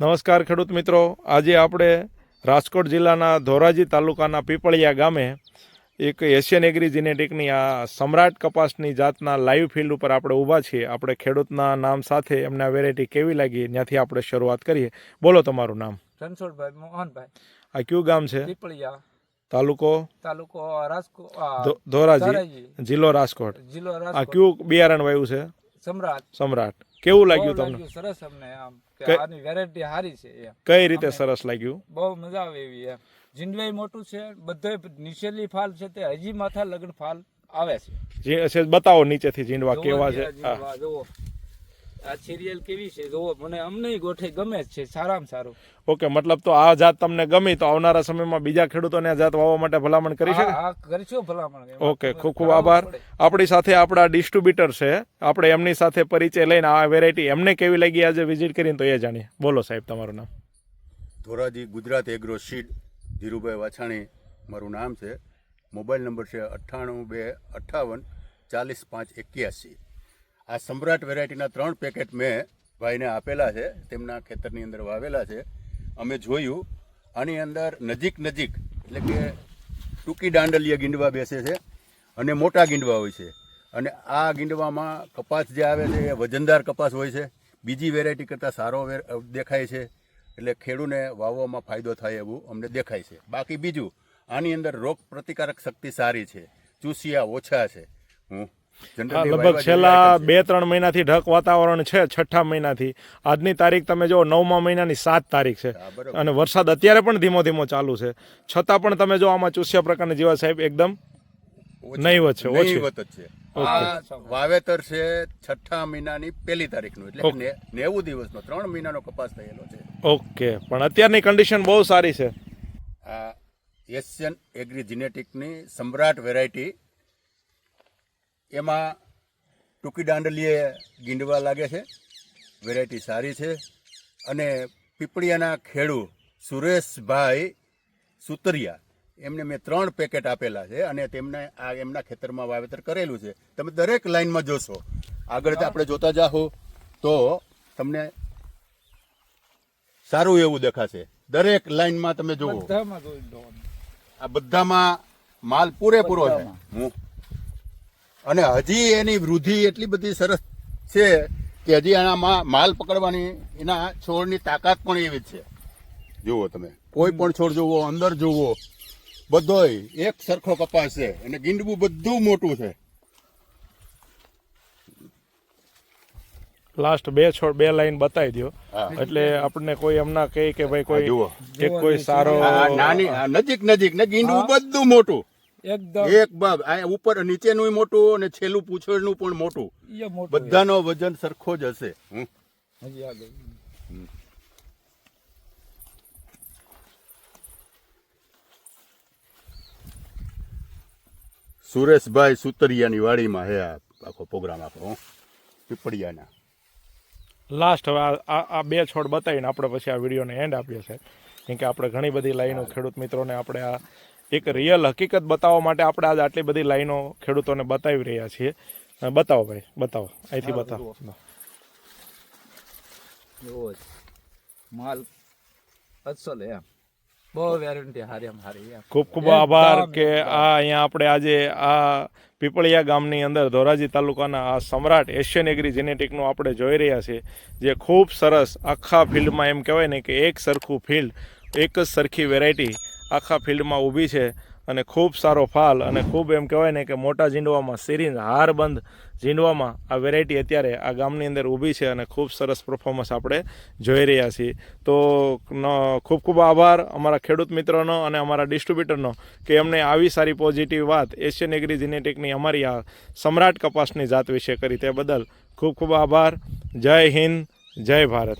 નમસ્કાર ખેડૂત મિત્રો, આજે આપણે રાજકોટ જિલ્લાના ધોરાજી તાલુકાના પીપળિયા ગામે એક એશિયન એગ્રી જીનેટિકની આ સમ્રાટ કપાસની જાતના લાઈવ ફિલ્ડ ઉપર આપણે ઊભા છીએ. આપણે ખેડૂતના નામ સાથે એમને આ વેરાયટી કેવી લાગી ત્યાંથી આપણે શરૂઆત કરીએ. બોલો તમારું નામ. રણછોડભાઈ મોહનભાઈ. આ કયું ગામ છે? પીપળિયા. તાલુકો રાજકોટ, ધોરાજી, જિલ્લો રાજકોટ. આ કયું બિયારણ વાવ્યું છે? સમ્રાટ. કેવું લાગ્યું તમને? સરસ. અમને આમ કે આની વેરાયટી સારી છે. કઈ રીતે સરસ લાગ્યું? બહુ મજા આવે એવી એમ. જીંડવાઈ મોટું છે, બધે નીચેલી ફાલ છે તે હજી માથા લગન ફાલ આવે છે. બતાવો નીચેથી જીંડવા કેવા છે. જુઓ આ સિરિયલ કેવી છે જુઓ. મને અમને ગોઠે ગમે છે, સારામાં સારું. ઓકે, મતલબ તો આ જાત તમને ગમી તો આવનારા સમયમાં બીજા ખેડૂતોને આ જાત વાવવા માટે ભલામણ કરી શકે? હા, કરીશું ભલામણ. ઓકે, ખૂબ ખૂબ આભાર. આપણી સાથે આપણા ડિસ્ટ્રીબ્યુટર છે, આપણે એમની સાથે પરિચય લઈને આ વેરાયટી એમને કેવી લાગી આજે વિઝિટ કરીને તો એ જાણીએ. બોલો સાહેબ, તમારું નામ? ધોરાજી ગુજરાત એગ્રો સીડ, ધીરુભાઈ વાછાણી મારું નામ છે. મોબાઈલ નંબર છે 98 258 40 581. આ સમ્રાટ વેરાયટીના 3 પેકેટ મેં ભાઈને આપેલા છે, તેમના ખેતરની અંદર વાવેલા છે. અમે જોયું આની અંદર નજીક એટલે કે ટૂંકી દાંડલીય ગીંડવા બેસે છે અને મોટા ગીંડવા હોય છે. અને આ ગીંડવામાં કપાસ જે આવે છે એ વજનદાર કપાસ હોય છે, બીજી વેરાયટી કરતાં સારો દેખાય છે. એટલે ખેડૂને વાવવામાં ફાયદો થાય એવું અમને દેખાય છે. બાકી બીજું આની અંદર રોગ પ્રતિકારક શક્તિ સારી છે, ચૂસિયા ઓછા છે. લગભગ છેલ્લા 2-3 મહિનાથી ઢક વાતાવરણ છે. 6ઠા મહિનાથી આજની તારીખ તમે જો 9મા મહિનાની 7 તારીખ છે અને વરસાદ અત્યારે પણ ધીમો ધીમો ચાલુ છે. છતાં પણ તમે જો આમાં ચૂસ્યા પ્રકારની જીવાત સાહેબ એકદમ નહીવત છે, ઓછી છે. વાવેતર છે 6ઠા મહિનાની 1લી તારીખનું, એટલે 90 દિવસનો 3 મહિનાનો કપાસ થયેલો છે. ઓકે, પણ અત્યારની કન્ડિશન બહુ સારી છે. આ એશિયન એગ્રી જીનેટિકની સમ્રાટ વેરાયટી, એમાં ટૂંકી દાંડલીએ ગીંડવા લાગે છે, વેરાયટી સારી છે. અને પીપળિયાના ખેડૂત સુરેશભાઈ સુતરિયા, એમને મેં 3 પેકેટ આપેલા છે અને તેમને આ એમના ખેતરમાં વાવેતર કરેલું છે. તમે દરેક લાઈનમાં જોશો, આગળ આપણે જોતા જાઓ તો તમને સારું એવું દેખાશે. દરેક લાઈનમાં તમે જુઓ, આ બધામાં માલ પૂરેપૂરો છે. અને હજી એની વૃદ્ધિ એટલી બધી સરસ છે કે હજી આનામાં માલ પકડવાની એના છોડની તાકાત પણ એવી જ છે. જુઓ તમે, કોઈ પણ છોડ જુઓ, અંદર જુઓ, બધોય એક સરખો કપાસ છે અને ગીંડવું બધું મોટું છે. લાસ્ટ 2 છોડ 2 લાઈન બતાવી દો એટલે આપણને કોઈ એમના કહે કે ભાઈ કોઈ સારો નાની નજીક ને ગીંડવું બધું મોટું એક બાબ. આ ઉપર નીચેનું મોટું અને છેલ્લું પૂંછડનું પણ મોટું. બધાનો વજન સરખો જ હશે. સુરેશભાઈ સુતરિયાની વાડીમાં હે આ આખો પ્રોગ્રામ આપણો પીપળિયાના. લાસ્ટ હવે આ 2 છોડ બતાવીને આપણે પછી આ વિડીયોને એન્ડ આપીએ છીએ, કેમ કે આપણે ઘણી બધી લાઈનો ખેડૂત મિત્રોને આપણે આ એક રિયલ હકીકત બતાવવા માટે આપણે આજે આટલી બધી લાઈનો ખેડૂતોને બતાવી રહ્યા છીએ. બતાવો ભાઈ, બતાવો, અહીંથી બતાવો. માલ અસલ એમ, બહુ વેરાયટી હારી એમ હારી. ખૂબ ખૂબ આભાર કે આ અહીંયા આપણે આજે આ પીપળિયા ગામની અંદર ધોરાજી તાલુકાના આ સમ્રાટ એશિયન એગ્રી જીનેટિકનું આપણે જોઈ રહ્યા છીએ, જે ખૂબ સરસ આખા ફિલ્ડમાં એમ કહેવાય ને કે એક સરખું ફિલ્ડ, એક જ સરખી વેરાયટી આખા ફિલ્ડમાં ઊભી છે અને ખૂબ સારો ફાલ અને ખૂબ એમ કહેવાય ને કે મોટા ઝીંડવામાં સિરીંજ હારબંધ ઝીંડવામાં આ વેરાયટી અત્યારે આ ગામની અંદર ઊભી છે અને ખૂબ સરસ પરફોર્મન્સ આપણે જોઈ રહ્યા છીએ. તો ખૂબ ખૂબ આભાર અમારા ખેડૂત મિત્રોનો અને અમારા ડિસ્ટ્રીબ્યુટરનો કે એમને આવી સારી પોઝિટિવ વાત એશિયન એગ્રી જીનેટિકની અમારી આ સમ્રાટ કપાસની જાત વિશે કરી, તે બદલ ખૂબ ખૂબ આભાર. જય હિન્દ, જય ભારત.